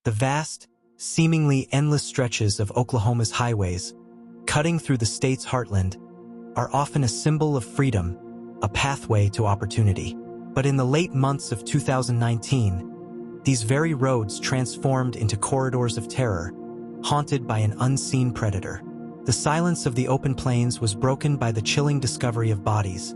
The vast, seemingly endless stretches of Oklahoma's highways, cutting through the state's heartland, are often a symbol of freedom, a pathway to opportunity. But in the late months of 2019, these very roads transformed into corridors of terror, haunted by an unseen predator. The silence of the open plains was broken by the chilling discovery of bodies,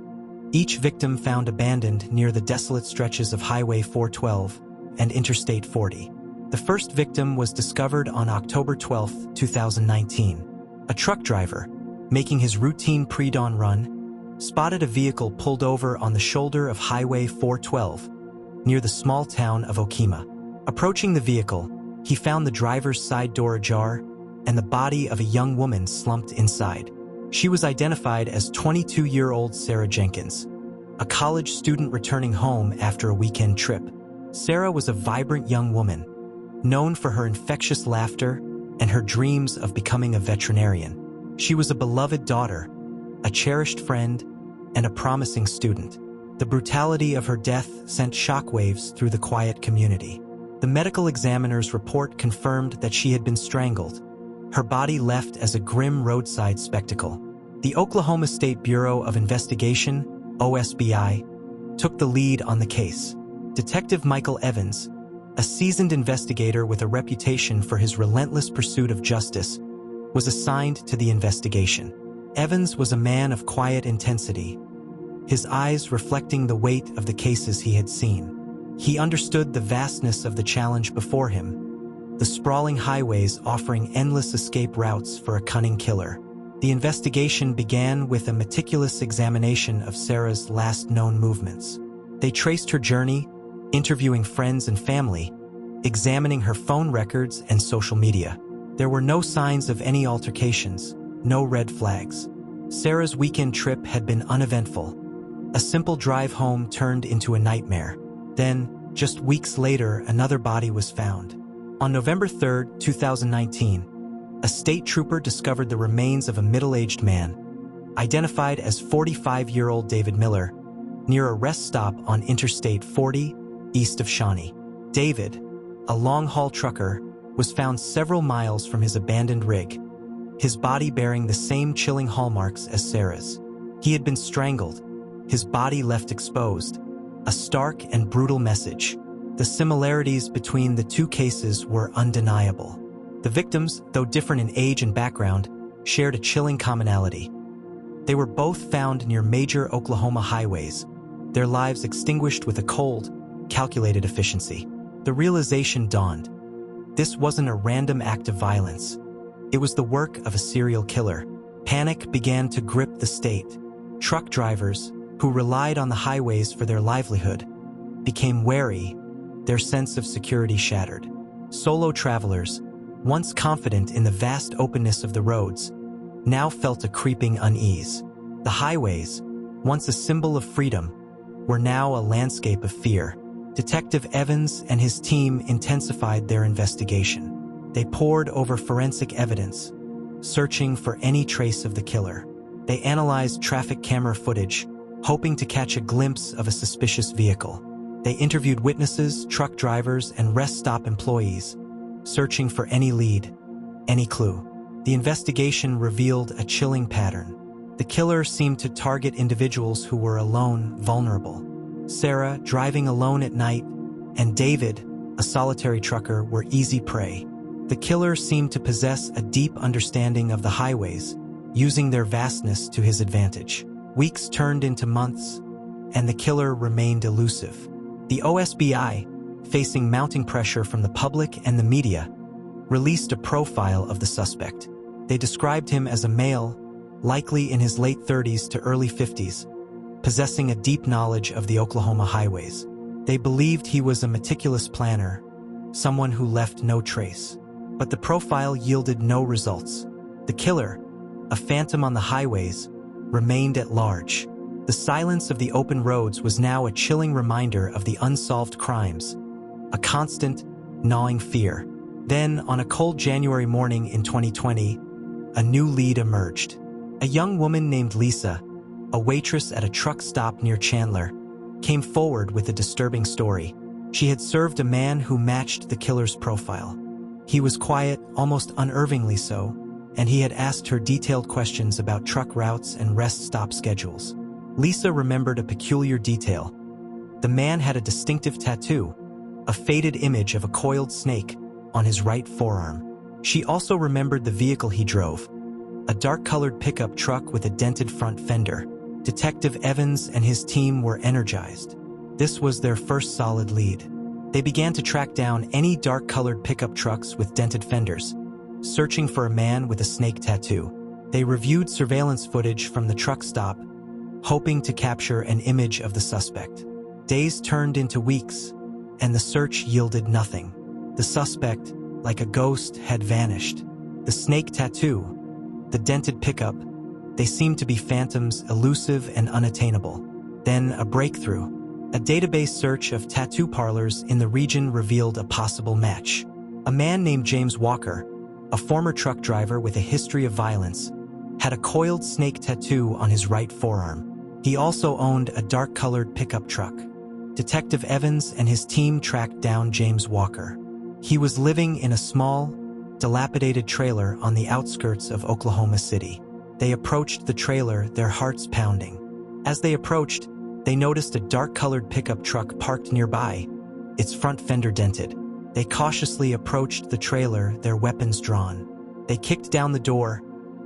each victim found abandoned near the desolate stretches of Highway 412 and Interstate 40. The first victim was discovered on October 12, 2019. A truck driver, making his routine pre-dawn run, spotted a vehicle pulled over on the shoulder of Highway 412, near the small town of Okemah. Approaching the vehicle, he found the driver's side door ajar and the body of a young woman slumped inside. She was identified as 22-year-old Sarah Jenkins, a college student returning home after a weekend trip. Sarah was a vibrant young woman, known for her infectious laughter and her dreams of becoming a veterinarian. She was a beloved daughter, a cherished friend, and a promising student. The brutality of her death sent shockwaves through the quiet community. The medical examiner's report confirmed that she had been strangled, her body left as a grim roadside spectacle. The Oklahoma State Bureau of Investigation, OSBI, took the lead on the case. Detective Michael Evans, a seasoned investigator with a reputation for his relentless pursuit of justice, was assigned to the investigation. Evans was a man of quiet intensity, his eyes reflecting the weight of the cases he had seen. He understood the vastness of the challenge before him, the sprawling highways offering endless escape routes for a cunning killer. The investigation began with a meticulous examination of Sarah's last known movements. They traced her journey, interviewing friends and family, examining her phone records and social media. There were no signs of any altercations, no red flags. Sarah's weekend trip had been uneventful. A simple drive home turned into a nightmare. Then, just weeks later, another body was found. On November 3, 2019, a state trooper discovered the remains of a middle-aged man, identified as 45-year-old David Miller, near a rest stop on Interstate 40, east of Shawnee. David, a long-haul trucker, was found several miles from his abandoned rig, his body bearing the same chilling hallmarks as Sarah's. He had been strangled, his body left exposed, a stark and brutal message. The similarities between the two cases were undeniable. The victims, though different in age and background, shared a chilling commonality. They were both found near major Oklahoma highways, their lives extinguished with a cold, calculated efficiency. The realization dawned. This wasn't a random act of violence. It was the work of a serial killer. Panic began to grip the state. Truck drivers, who relied on the highways for their livelihood, became wary, their sense of security shattered. Solo travelers, once confident in the vast openness of the roads, now felt a creeping unease. The highways, once a symbol of freedom, were now a landscape of fear. Detective Evans and his team intensified their investigation. They pored over forensic evidence, searching for any trace of the killer. They analyzed traffic camera footage, hoping to catch a glimpse of a suspicious vehicle. They interviewed witnesses, truck drivers, and rest stop employees, searching for any lead, any clue. The investigation revealed a chilling pattern. The killer seemed to target individuals who were alone, vulnerable. Sarah, driving alone at night, and David, a solitary trucker, were easy prey. The killer seemed to possess a deep understanding of the highways, using their vastness to his advantage. Weeks turned into months, and the killer remained elusive. The OSBI, facing mounting pressure from the public and the media, released a profile of the suspect. They described him as a male, likely in his late 30s to early 50s, possessing a deep knowledge of the Oklahoma highways. They believed he was a meticulous planner, someone who left no trace. But the profile yielded no results. The killer, a phantom on the highways, remained at large. The silence of the open roads was now a chilling reminder of the unsolved crimes, a constant, gnawing fear. Then, on a cold January morning in 2020, a new lead emerged. A young woman named Lisa, a waitress at a truck stop near Chandler, came forward with a disturbing story. She had served a man who matched the killer's profile. He was quiet, almost unnervingly so, and he had asked her detailed questions about truck routes and rest stop schedules. Lisa remembered a peculiar detail. The man had a distinctive tattoo, a faded image of a coiled snake, on his right forearm. She also remembered the vehicle he drove, a dark-colored pickup truck with a dented front fender. Detective Evans and his team were energized. This was their first solid lead. They began to track down any dark-colored pickup trucks with dented fenders, searching for a man with a snake tattoo. They reviewed surveillance footage from the truck stop, hoping to capture an image of the suspect. Days turned into weeks, and the search yielded nothing. The suspect, like a ghost, had vanished. The snake tattoo, the dented pickup, they seemed to be phantoms, elusive and unattainable. Then a breakthrough. A database search of tattoo parlors in the region revealed a possible match. A man named James Walker, a former truck driver with a history of violence, had a coiled snake tattoo on his right forearm. He also owned a dark-colored pickup truck. Detective Evans and his team tracked down James Walker. He was living in a small, dilapidated trailer on the outskirts of Oklahoma City. They approached the trailer, their hearts pounding. As they approached, they noticed a dark-colored pickup truck parked nearby, its front fender dented. They cautiously approached the trailer, their weapons drawn. They kicked down the door,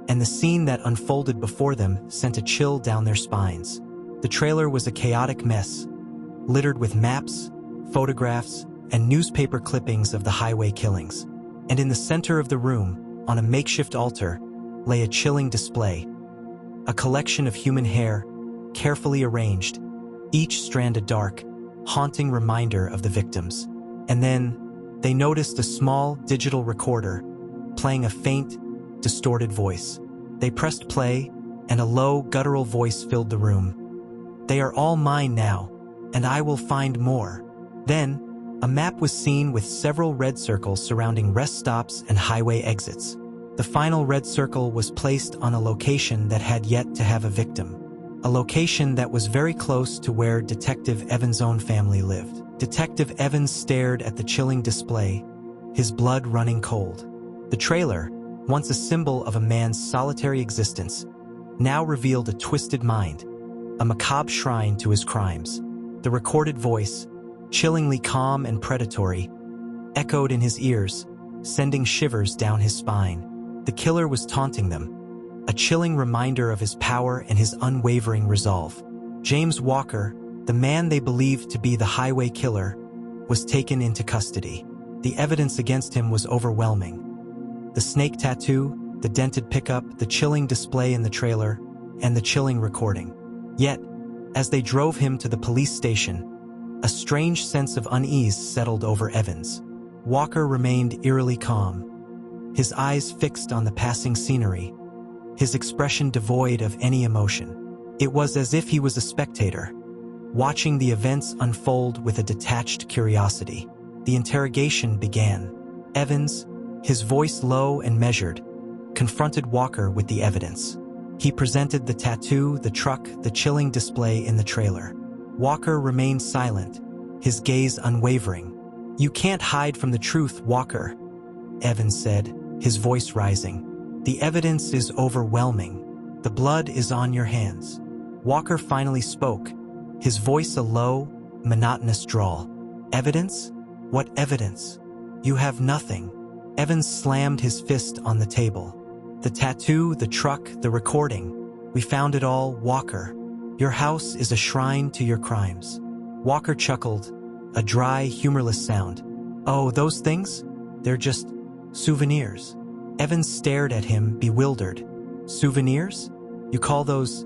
and the scene that unfolded before them sent a chill down their spines. The trailer was a chaotic mess, littered with maps, photographs, and newspaper clippings of the highway killings. And in the center of the room, on a makeshift altar, lay a chilling display. A collection of human hair, carefully arranged, each strand a dark, haunting reminder of the victims. And then, they noticed a small digital recorder, playing a faint, distorted voice. They pressed play, and a low, guttural voice filled the room. "They are all mine now, and I will find more." Then, a map was seen with several red circles surrounding rest stops and highway exits. The final red circle was placed on a location that had yet to have a victim. A location that was very close to where Detective Evans' own family lived. Detective Evans stared at the chilling display, his blood running cold. The trailer, once a symbol of a man's solitary existence, now revealed a twisted mind, a macabre shrine to his crimes. The recorded voice, chillingly calm and predatory, echoed in his ears, sending shivers down his spine. The killer was taunting them, a chilling reminder of his power and his unwavering resolve. James Walker, the man they believed to be the highway killer, was taken into custody. The evidence against him was overwhelming. The snake tattoo, the dented pickup, the chilling display in the trailer, and the chilling recording. Yet, as they drove him to the police station, a strange sense of unease settled over Evans. Walker remained eerily calm, his eyes fixed on the passing scenery, his expression devoid of any emotion. It was as if he was a spectator, watching the events unfold with a detached curiosity. The interrogation began. Evans, his voice low and measured, confronted Walker with the evidence. He presented the tattoo, the truck, the chilling display in the trailer. Walker remained silent, his gaze unwavering. "You can't hide from the truth, Walker," Evans said, his voice rising. "The evidence is overwhelming. The blood is on your hands." Walker finally spoke, his voice a low, monotonous drawl. "Evidence? What evidence? You have nothing." Evans slammed his fist on the table. "The tattoo, the truck, the recording. We found it all, Walker. Your house is a shrine to your crimes." Walker chuckled, a dry, humorless sound. "Oh, those things? They're just souvenirs." Evans stared at him, bewildered. "Souvenirs? You call those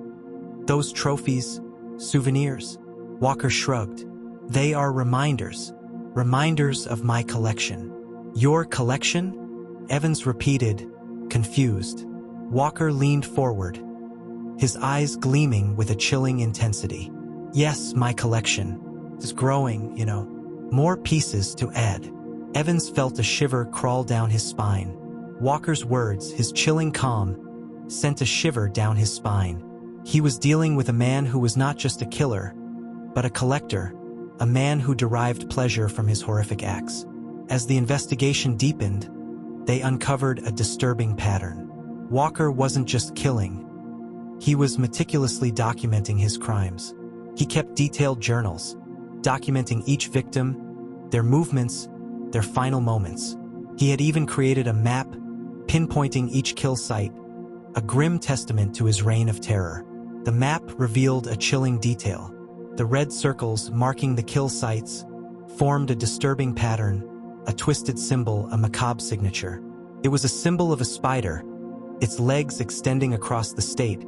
trophies souvenirs?" Walker shrugged. "They are reminders of my collection." "Your collection?" Evans repeated, confused. Walker leaned forward, his eyes gleaming with a chilling intensity. "Yes, my collection is growing, more pieces to add." Evans felt a shiver crawl down his spine. Walker's words, his chilling calm, sent a shiver down his spine. He was dealing with a man who was not just a killer, but a collector, a man who derived pleasure from his horrific acts. As the investigation deepened, they uncovered a disturbing pattern. Walker wasn't just killing, he was meticulously documenting his crimes. He kept detailed journals, documenting each victim, their movements, their final moments. He had even created a map, pinpointing each kill site, a grim testament to his reign of terror. The map revealed a chilling detail. The red circles marking the kill sites formed a disturbing pattern, a twisted symbol, a macabre signature. It was a symbol of a spider, its legs extending across the state,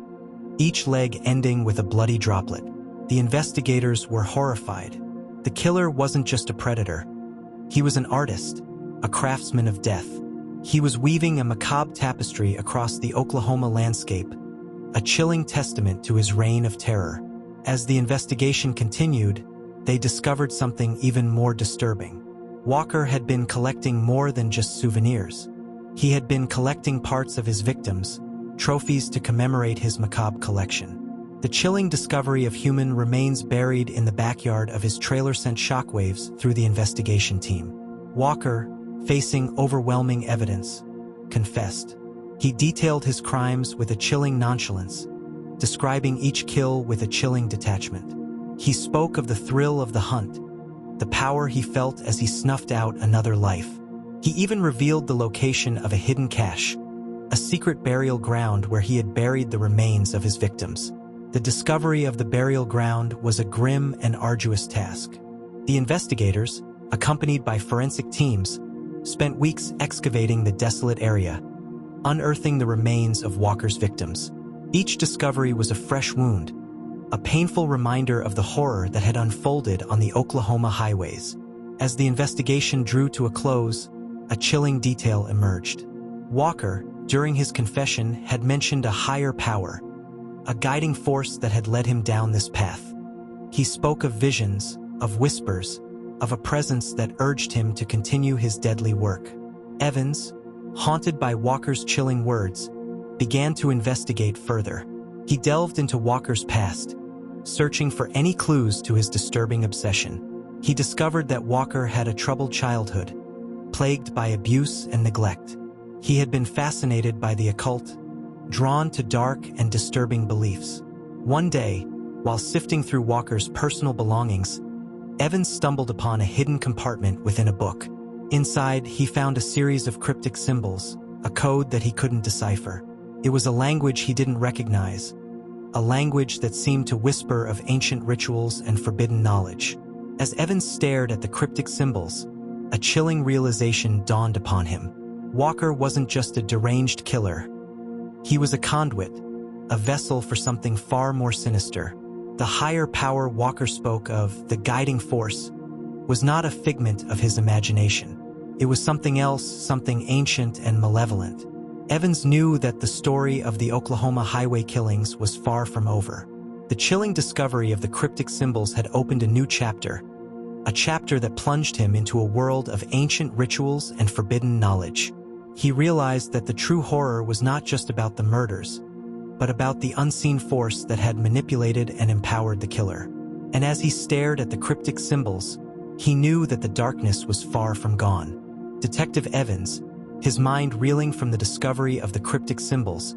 each leg ending with a bloody droplet. The investigators were horrified. The killer wasn't just a predator. He was an artist, a craftsman of death. He was weaving a macabre tapestry across the Oklahoma landscape, a chilling testament to his reign of terror. As the investigation continued, they discovered something even more disturbing. Walker had been collecting more than just souvenirs. He had been collecting parts of his victims, trophies to commemorate his macabre collection. The chilling discovery of human remains buried in the backyard of his trailer sent shockwaves through the investigation team. Walker, facing overwhelming evidence, confessed. He detailed his crimes with a chilling nonchalance, describing each kill with a chilling detachment. He spoke of the thrill of the hunt, the power he felt as he snuffed out another life. He even revealed the location of a hidden cache, a secret burial ground where he had buried the remains of his victims. The discovery of the burial ground was a grim and arduous task. The investigators, accompanied by forensic teams, spent weeks excavating the desolate area, unearthing the remains of Walker's victims. Each discovery was a fresh wound, a painful reminder of the horror that had unfolded on the Oklahoma highways. As the investigation drew to a close, a chilling detail emerged. Walker, during his confession, had mentioned a higher power, a guiding force that had led him down this path. He spoke of visions, of whispers, of a presence that urged him to continue his deadly work. Evans, haunted by Walker's chilling words, began to investigate further. He delved into Walker's past, searching for any clues to his disturbing obsession. He discovered that Walker had a troubled childhood, plagued by abuse and neglect. He had been fascinated by the occult, drawn to dark and disturbing beliefs. One day, while sifting through Walker's personal belongings, Evans stumbled upon a hidden compartment within a book. Inside, he found a series of cryptic symbols, a code that he couldn't decipher. It was a language he didn't recognize, a language that seemed to whisper of ancient rituals and forbidden knowledge. As Evans stared at the cryptic symbols, a chilling realization dawned upon him. Walker wasn't just a deranged killer. He was a conduit, a vessel for something far more sinister. The higher power Walker spoke of, the guiding force, was not a figment of his imagination. It was something else, something ancient and malevolent. Evans knew that the story of the Oklahoma highway killings was far from over. The chilling discovery of the cryptic symbols had opened a new chapter, a chapter that plunged him into a world of ancient rituals and forbidden knowledge. He realized that the true horror was not just about the murders, but about the unseen force that had manipulated and empowered the killer. And as he stared at the cryptic symbols, he knew that the darkness was far from gone. Detective Evans, his mind reeling from the discovery of the cryptic symbols,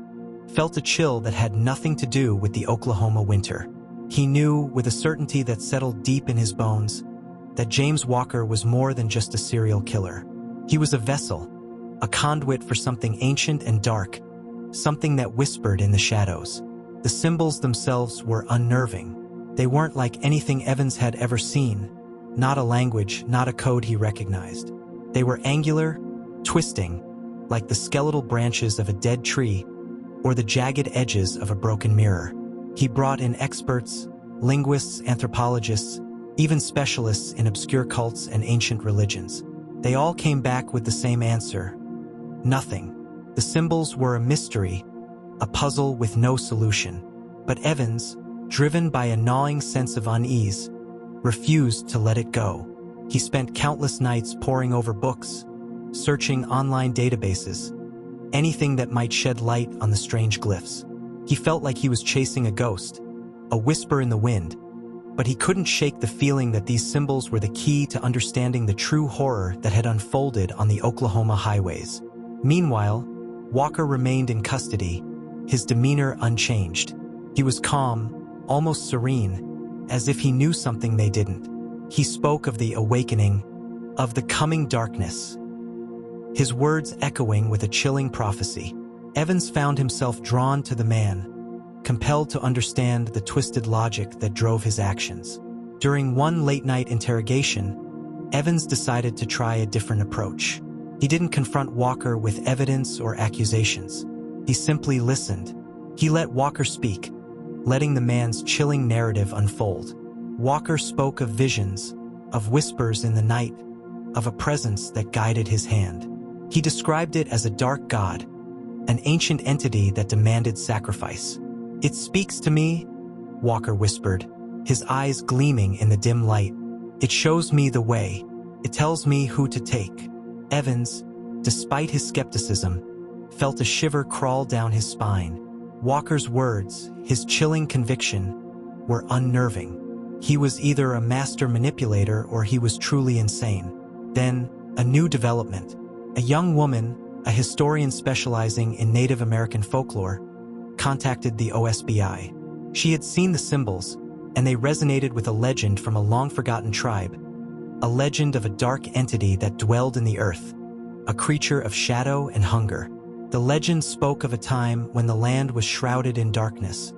felt a chill that had nothing to do with the Oklahoma winter. He knew, with a certainty that settled deep in his bones, that James Walker was more than just a serial killer. He was a vessel, a conduit for something ancient and dark, something that whispered in the shadows. The symbols themselves were unnerving. They weren't like anything Evans had ever seen, not a language, not a code he recognized. They were angular, twisting, like the skeletal branches of a dead tree or the jagged edges of a broken mirror. He brought in experts, linguists, anthropologists, even specialists in obscure cults and ancient religions. They all came back with the same answer: nothing. The symbols were a mystery, a puzzle with no solution. But Evans, driven by a gnawing sense of unease, refused to let it go. He spent countless nights poring over books, searching online databases, anything that might shed light on the strange glyphs. He felt like he was chasing a ghost, a whisper in the wind, but he couldn't shake the feeling that these symbols were the key to understanding the true horror that had unfolded on the Oklahoma highways. Meanwhile, Walker remained in custody, his demeanor unchanged. He was calm, almost serene, as if he knew something they didn't. He spoke of the awakening, of the coming darkness, his words echoing with a chilling prophecy. Evans found himself drawn to the man, compelled to understand the twisted logic that drove his actions. During one late-night interrogation, Evans decided to try a different approach. He didn't confront Walker with evidence or accusations. He simply listened. He let Walker speak, letting the man's chilling narrative unfold. Walker spoke of visions, of whispers in the night, of a presence that guided his hand. He described it as a dark god, an ancient entity that demanded sacrifice. "It speaks to me," Walker whispered, his eyes gleaming in the dim light. "It shows me the way. It tells me who to take." Evans, despite his skepticism, felt a shiver crawl down his spine. Walker's words, his chilling conviction, were unnerving. He was either a master manipulator or he was truly insane. Then, a new development. A young woman, a historian specializing in Native American folklore, contacted the OSBI. She had seen the symbols, and they resonated with a legend from a long-forgotten tribe, a legend of a dark entity that dwelled in the earth, a creature of shadow and hunger. The legend spoke of a time when the land was shrouded in darkness,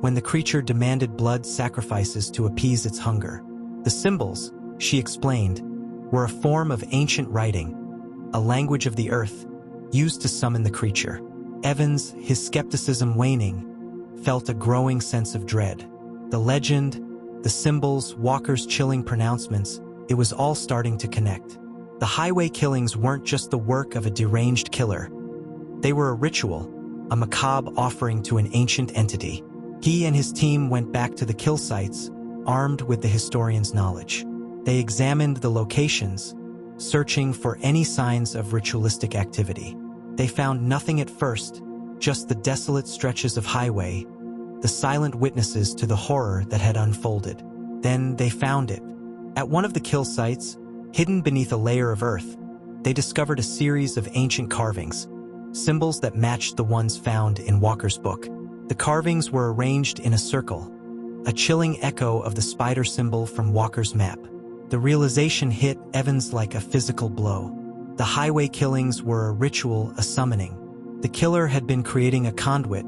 when the creature demanded blood sacrifices to appease its hunger. The symbols, she explained, were a form of ancient writing, a language of the earth, used to summon the creature. Evans, his skepticism waning, felt a growing sense of dread. The legend, the symbols, Walker's chilling pronouncements, it was all starting to connect. The highway killings weren't just the work of a deranged killer. They were a ritual, a macabre offering to an ancient entity. He and his team went back to the kill sites, armed with the historian's knowledge. They examined the locations, searching for any signs of ritualistic activity. They found nothing at first, just the desolate stretches of highway, the silent witnesses to the horror that had unfolded. Then they found it. At one of the kill sites, hidden beneath a layer of earth, they discovered a series of ancient carvings, symbols that matched the ones found in Walker's book. The carvings were arranged in a circle, a chilling echo of the spider symbol from Walker's map. The realization hit Evans like a physical blow. The highway killings were a ritual, a summoning. The killer had been creating a conduit,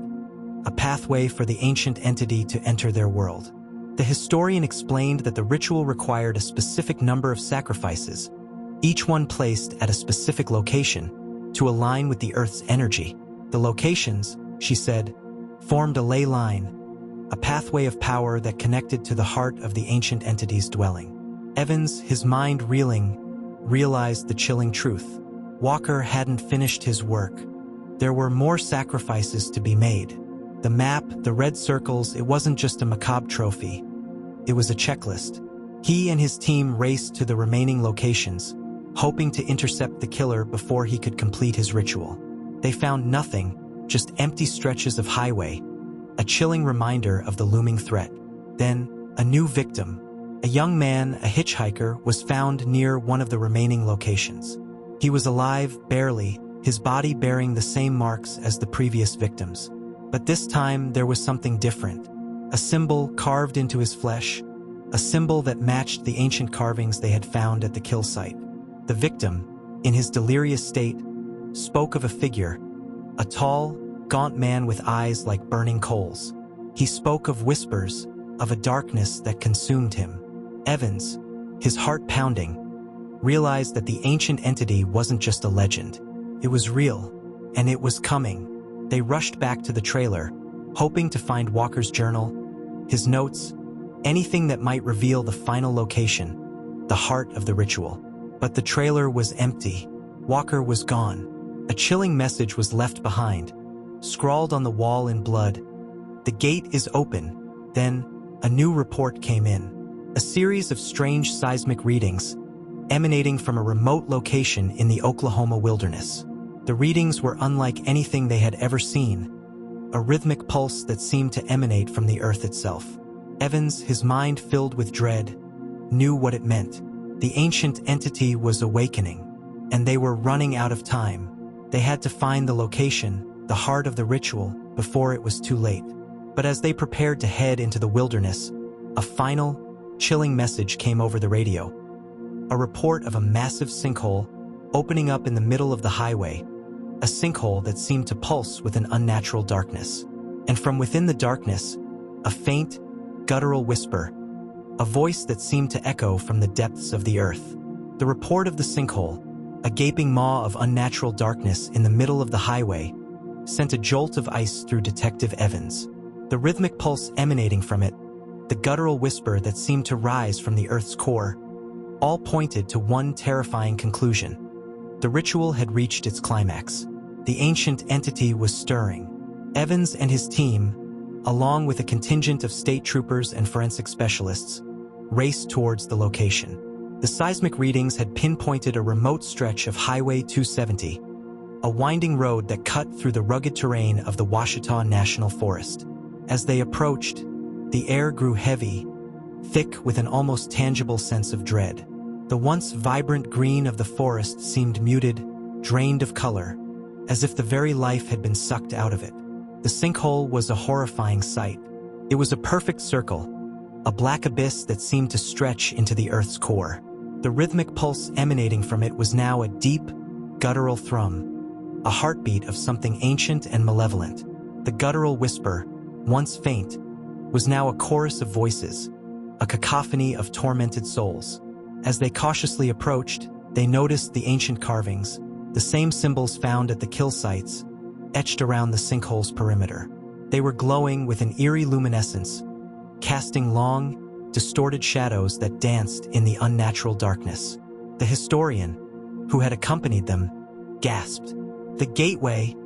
a pathway for the ancient entity to enter their world. The historian explained that the ritual required a specific number of sacrifices, each one placed at a specific location, to align with the Earth's energy. The locations, she said, formed a ley line, a pathway of power that connected to the heart of the ancient entity's dwelling. Evans, his mind reeling, realized the chilling truth. Walker hadn't finished his work. There were more sacrifices to be made. The map, the red circles, it wasn't just a macabre trophy. It was a checklist. He and his team raced to the remaining locations, hoping to intercept the killer before he could complete his ritual. They found nothing, just empty stretches of highway, a chilling reminder of the looming threat. Then, a new victim. A young man, a hitchhiker, was found near one of the remaining locations. He was alive, barely, his body bearing the same marks as the previous victims. But this time, there was something different. A symbol carved into his flesh, a symbol that matched the ancient carvings they had found at the kill site. The victim, in his delirious state, spoke of a figure, a tall, gaunt man with eyes like burning coals. He spoke of whispers, of a darkness that consumed him. Evans, his heart pounding, realized that the ancient entity wasn't just a legend. It was real, and it was coming. They rushed back to the trailer, hoping to find Walker's journal, his notes, anything that might reveal the final location, the heart of the ritual. But the trailer was empty. Walker was gone. A chilling message was left behind, scrawled on the wall in blood. "The gate is open." Then, a new report came in. A series of strange seismic readings, emanating from a remote location in the Oklahoma wilderness. The readings were unlike anything they had ever seen, a rhythmic pulse that seemed to emanate from the earth itself. Evans, his mind filled with dread, knew what it meant. The ancient entity was awakening, and they were running out of time. They had to find the location, the heart of the ritual, before it was too late. But as they prepared to head into the wilderness, a final, chilling message came over the radio. A report of a massive sinkhole opening up in the middle of the highway, a sinkhole that seemed to pulse with an unnatural darkness. And from within the darkness, a faint, guttural whisper, a voice that seemed to echo from the depths of the earth. The report of the sinkhole, a gaping maw of unnatural darkness in the middle of the highway, sent a jolt of ice through Detective Evans. The rhythmic pulse emanating from it, the guttural whisper that seemed to rise from the earth's core, all pointed to one terrifying conclusion. The ritual had reached its climax. The ancient entity was stirring. Evans and his team, along with a contingent of state troopers and forensic specialists, raced towards the location. The seismic readings had pinpointed a remote stretch of Highway 270, a winding road that cut through the rugged terrain of the Ouachita National Forest. As they approached, the air grew heavy, thick with an almost tangible sense of dread. The once vibrant green of the forest seemed muted, drained of color, as if the very life had been sucked out of it. The sinkhole was a horrifying sight. It was a perfect circle, a black abyss that seemed to stretch into the earth's core. The rhythmic pulse emanating from it was now a deep, guttural thrum, a heartbeat of something ancient and malevolent. The guttural whisper, once faint, was now a chorus of voices, a cacophony of tormented souls. As they cautiously approached, they noticed the ancient carvings, the same symbols found at the kill sites, etched around the sinkhole's perimeter. They were glowing with an eerie luminescence, casting long, distorted shadows that danced in the unnatural darkness. The historian, who had accompanied them, gasped. "The gateway,"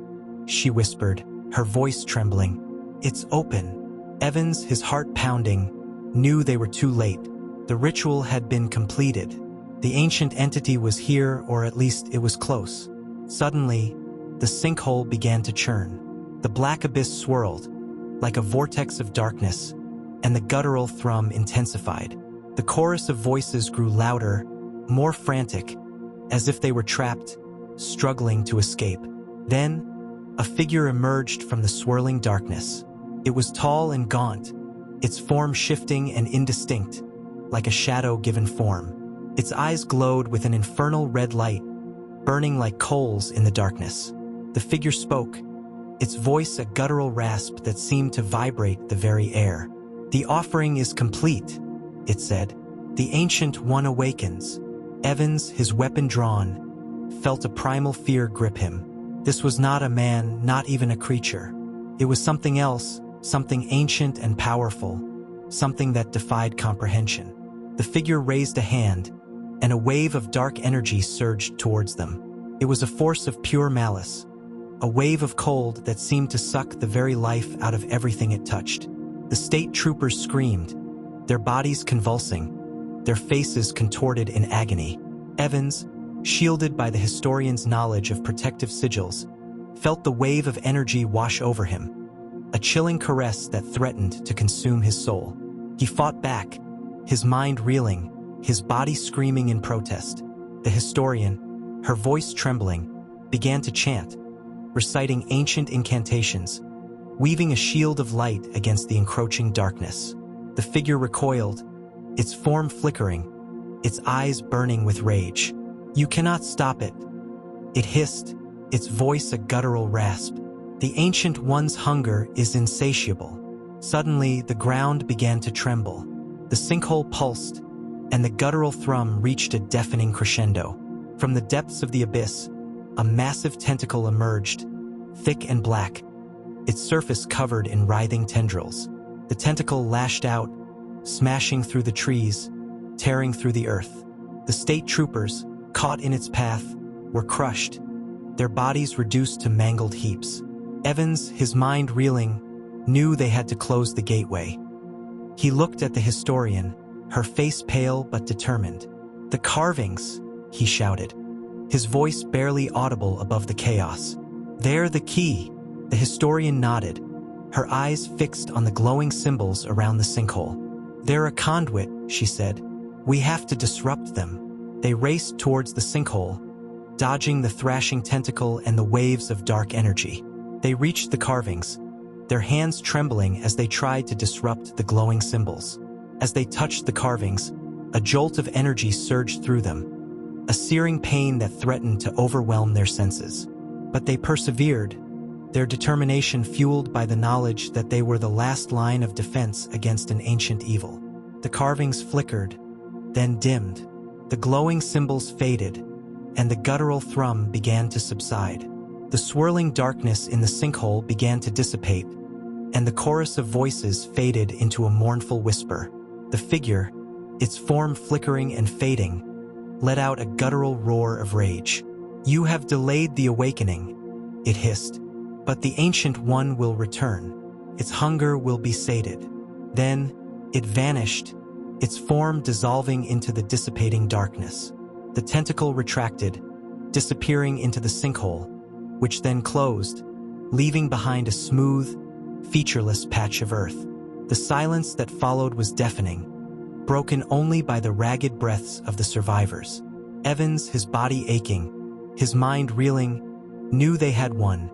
she whispered, her voice trembling. "It's open." Evans, his heart pounding, knew they were too late. The ritual had been completed. The ancient entity was here, or at least it was close. Suddenly, the sinkhole began to churn. The black abyss swirled, like a vortex of darkness, and the guttural thrum intensified. The chorus of voices grew louder, more frantic, as if they were trapped, struggling to escape. Then, a figure emerged from the swirling darkness. It was tall and gaunt, its form shifting and indistinct, like a shadow given form. Its eyes glowed with an infernal red light, burning like coals in the darkness. The figure spoke, its voice a guttural rasp that seemed to vibrate the very air. "The offering is complete," it said. "The Ancient One awakens." Evans, his weapon drawn, felt a primal fear grip him. This was not a man, not even a creature. It was something else, something ancient and powerful, something that defied comprehension. The figure raised a hand, and a wave of dark energy surged towards them. It was a force of pure malice, a wave of cold that seemed to suck the very life out of everything it touched. The state troopers screamed, their bodies convulsing, their faces contorted in agony. Evans, shielded by the historian's knowledge of protective sigils, felt the wave of energy wash over him, a chilling caress that threatened to consume his soul. He fought back, his mind reeling, his body screaming in protest. The historian, her voice trembling, began to chant, reciting ancient incantations, weaving a shield of light against the encroaching darkness. The figure recoiled, its form flickering, its eyes burning with rage. "You cannot stop it," it hissed, its voice a guttural rasp. "The Ancient One's hunger is insatiable." Suddenly, the ground began to tremble. The sinkhole pulsed, and the guttural thrum reached a deafening crescendo. From the depths of the abyss, a massive tentacle emerged, thick and black, its surface covered in writhing tendrils. The tentacle lashed out, smashing through the trees, tearing through the earth. The state troopers, caught in its path, were crushed, their bodies reduced to mangled heaps. Evans, his mind reeling, knew they had to close the gateway. He looked at the historian, her face pale but determined. "The carvings," he shouted, his voice barely audible above the chaos. "They're the key." The historian nodded, her eyes fixed on the glowing symbols around the sinkhole. "They're a conduit," she said. "We have to disrupt them." They raced towards the sinkhole, dodging the thrashing tentacle and the waves of dark energy. They reached the carvings, their hands trembling as they tried to disrupt the glowing symbols. As they touched the carvings, a jolt of energy surged through them, a searing pain that threatened to overwhelm their senses. But they persevered, their determination fueled by the knowledge that they were the last line of defense against an ancient evil. The carvings flickered, then dimmed. The glowing symbols faded, and the guttural thrum began to subside. The swirling darkness in the sinkhole began to dissipate, and the chorus of voices faded into a mournful whisper. The figure, its form flickering and fading, let out a guttural roar of rage. "You have delayed the awakening," it hissed, "but the Ancient One will return. Its hunger will be sated." Then, it vanished, its form dissolving into the dissipating darkness. The tentacle retracted, disappearing into the sinkhole, which then closed, leaving behind a smooth, featureless patch of earth. The silence that followed was deafening, broken only by the ragged breaths of the survivors. Evans, his body aching, his mind reeling, knew they had won,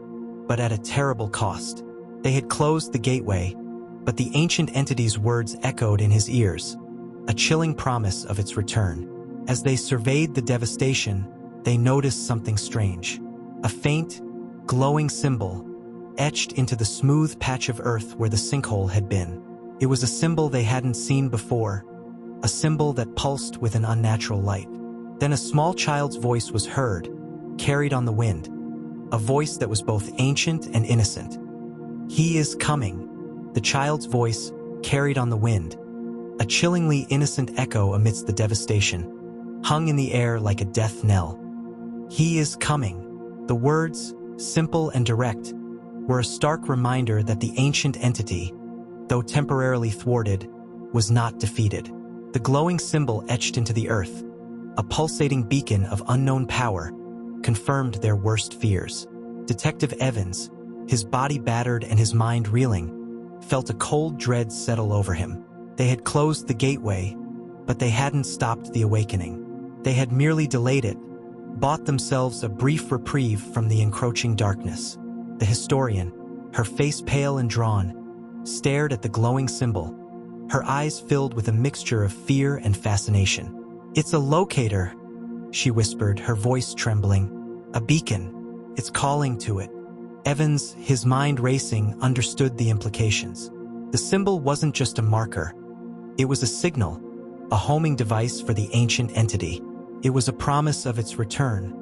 but at a terrible cost. They had closed the gateway, but the ancient entity's words echoed in his ears, a chilling promise of its return. As they surveyed the devastation, they noticed something strange. A faint, glowing symbol, etched into the smooth patch of earth where the sinkhole had been. It was a symbol they hadn't seen before, a symbol that pulsed with an unnatural light. Then a small child's voice was heard, carried on the wind, a voice that was both ancient and innocent. "He is coming," the child's voice, carried on the wind, a chillingly innocent echo amidst the devastation, hung in the air like a death knell. "He is coming." The words, simple and direct, were a stark reminder that the ancient entity, though temporarily thwarted, was not defeated. The glowing symbol etched into the earth, a pulsating beacon of unknown power, confirmed their worst fears. Detective Evans, his body battered and his mind reeling, felt a cold dread settle over him. They had closed the gateway, but they hadn't stopped the awakening. They had merely delayed it, bought themselves a brief reprieve from the encroaching darkness. The historian, her face pale and drawn, stared at the glowing symbol, her eyes filled with a mixture of fear and fascination. "It's a locator," she whispered, her voice trembling. "A beacon. It's calling to it." Evans, his mind racing, understood the implications. The symbol wasn't just a marker. It was a signal, a homing device for the ancient entity. It was a promise of its return,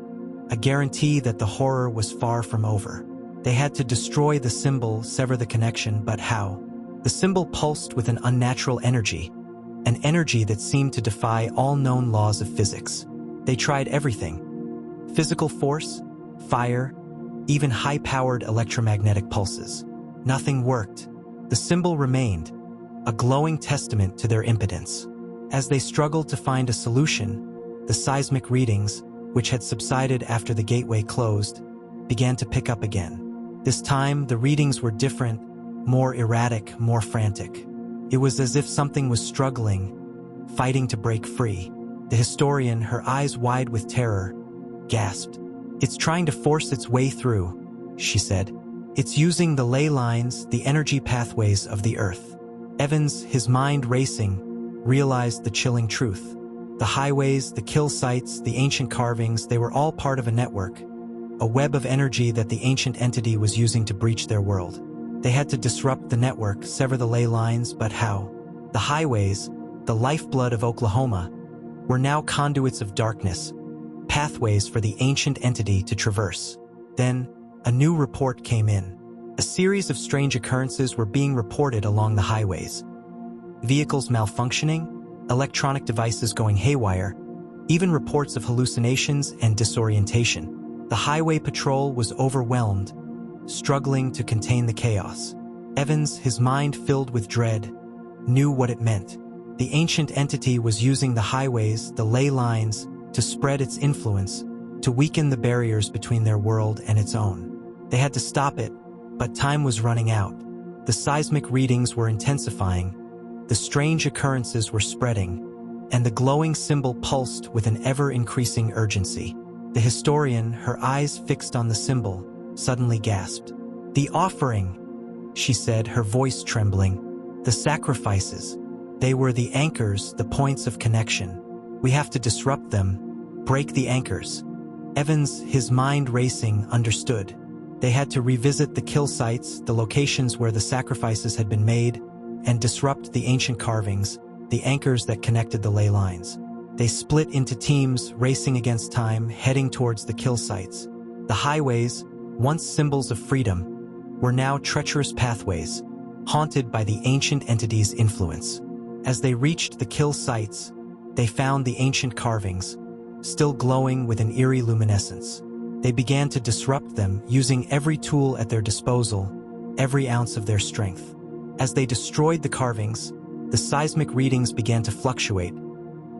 a guarantee that the horror was far from over. They had to destroy the symbol, sever the connection, but how? The symbol pulsed with an unnatural energy, an energy that seemed to defy all known laws of physics. They tried everything: physical force, fire, even high-powered electromagnetic pulses. Nothing worked. The symbol remained, a glowing testament to their impotence. As they struggled to find a solution, the seismic readings, which had subsided after the gateway closed, began to pick up again. This time, the readings were different, more erratic, more frantic. It was as if something was struggling, fighting to break free. The historian, her eyes wide with terror, gasped. "It's trying to force its way through," she said. "It's using the ley lines, the energy pathways of the earth." Evans, his mind racing, realized the chilling truth. The highways, the kill sites, the ancient carvings, they were all part of a network, a web of energy that the ancient entity was using to breach their world. They had to disrupt the network, sever the ley lines, but how? The highways, the lifeblood of Oklahoma, were now conduits of darkness, pathways for the ancient entity to traverse. Then, a new report came in. A series of strange occurrences were being reported along the highways. Vehicles malfunctioning, electronic devices going haywire, even reports of hallucinations and disorientation. The highway patrol was overwhelmed, struggling to contain the chaos. Evans, his mind filled with dread, knew what it meant. The ancient entity was using the highways, the ley lines, to spread its influence, to weaken the barriers between their world and its own. They had to stop it, but time was running out. The seismic readings were intensifying, the strange occurrences were spreading, and the glowing symbol pulsed with an ever-increasing urgency. The historian, her eyes fixed on the symbol, suddenly gasped. "The offering," she said, her voice trembling. "The sacrifices. They were the anchors, the points of connection. We have to disrupt them, break the anchors." Evans, his mind racing, understood. They had to revisit the kill sites, the locations where the sacrifices had been made, and disrupt the ancient carvings, the anchors that connected the ley lines. They split into teams, racing against time, heading towards the kill sites. The highways, once symbols of freedom, were now treacherous pathways, haunted by the ancient entity's influence. As they reached the kill sites, they found the ancient carvings, still glowing with an eerie luminescence. They began to disrupt them, using every tool at their disposal, every ounce of their strength. As they destroyed the carvings, the seismic readings began to fluctuate.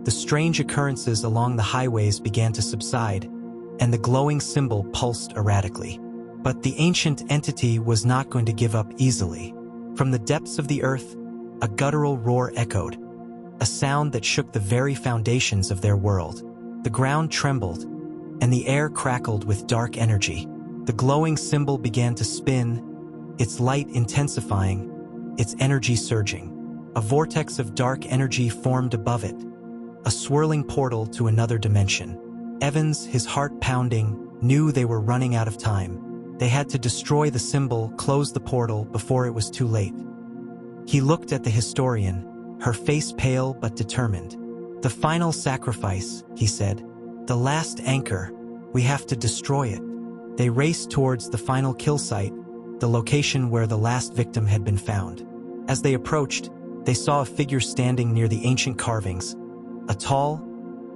The strange occurrences along the highways began to subside, and the glowing symbol pulsed erratically. But the ancient entity was not going to give up easily. From the depths of the earth, a guttural roar echoed, a sound that shook the very foundations of their world. The ground trembled, and the air crackled with dark energy. The glowing symbol began to spin, its light intensifying, its energy surging. A vortex of dark energy formed above it, a swirling portal to another dimension. Evans, his heart pounding, knew they were running out of time. They had to destroy the symbol, close the portal before it was too late. He looked at the historian, her face pale but determined. "The final sacrifice," he said. "The last anchor. We have to destroy it." They raced towards the final kill site, the location where the last victim had been found. As they approached, they saw a figure standing near the ancient carvings, a tall,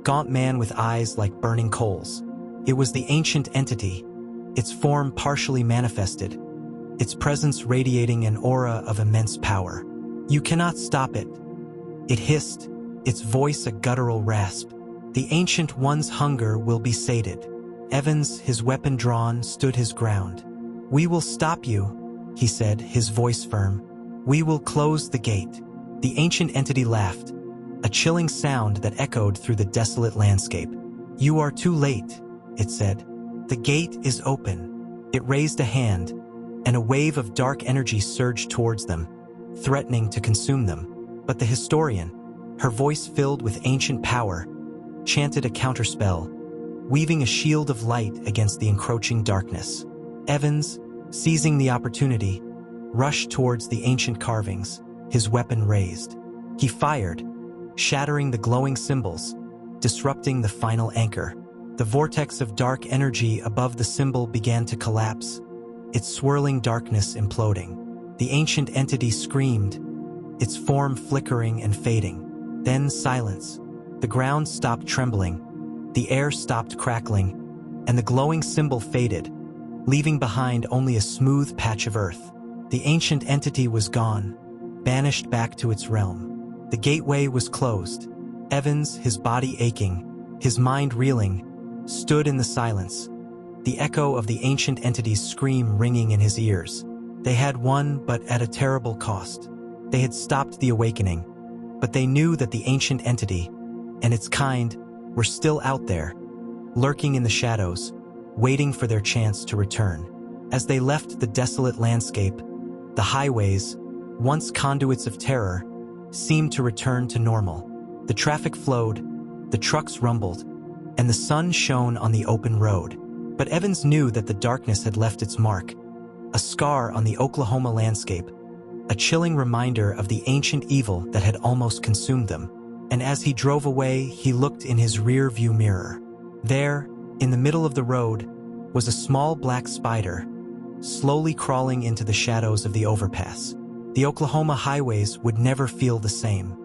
gaunt man with eyes like burning coals. It was the ancient entity, its form partially manifested, its presence radiating an aura of immense power. "You cannot stop it," it hissed, its voice a guttural rasp. "The Ancient One's hunger will be sated." Evans, his weapon drawn, stood his ground. "We will stop you," he said, his voice firm. "We will close the gate." The ancient entity laughed, a chilling sound that echoed through the desolate landscape. "You are too late," it said. "The gate is open." It raised a hand, and a wave of dark energy surged towards them, threatening to consume them. But the historian, her voice filled with ancient power, chanted a counterspell, weaving a shield of light against the encroaching darkness. Evans, seizing the opportunity, rushed towards the ancient carvings, his weapon raised. He fired, shattering the glowing symbols, disrupting the final anchor. The vortex of dark energy above the symbol began to collapse, its swirling darkness imploding. The ancient entity screamed, its form flickering and fading. Then silence. The ground stopped trembling, the air stopped crackling, and the glowing symbol faded, leaving behind only a smooth patch of earth. The ancient entity was gone, banished back to its realm. The gateway was closed. Evans, his body aching, his mind reeling, stood in the silence, the echo of the ancient entity's scream ringing in his ears. They had won, but at a terrible cost. They had stopped the awakening, but they knew that the ancient entity, and its kind, were still out there, lurking in the shadows, waiting for their chance to return. As they left the desolate landscape, the highways, once conduits of terror, seemed to return to normal. The traffic flowed, the trucks rumbled, and the sun shone on the open road. But Evans knew that the darkness had left its mark, a scar on the Oklahoma landscape, a chilling reminder of the ancient evil that had almost consumed them. And as he drove away, he looked in his rear-view mirror. There, in the middle of the road, was a small black spider, slowly crawling into the shadows of the overpass. The Oklahoma highways would never feel the same.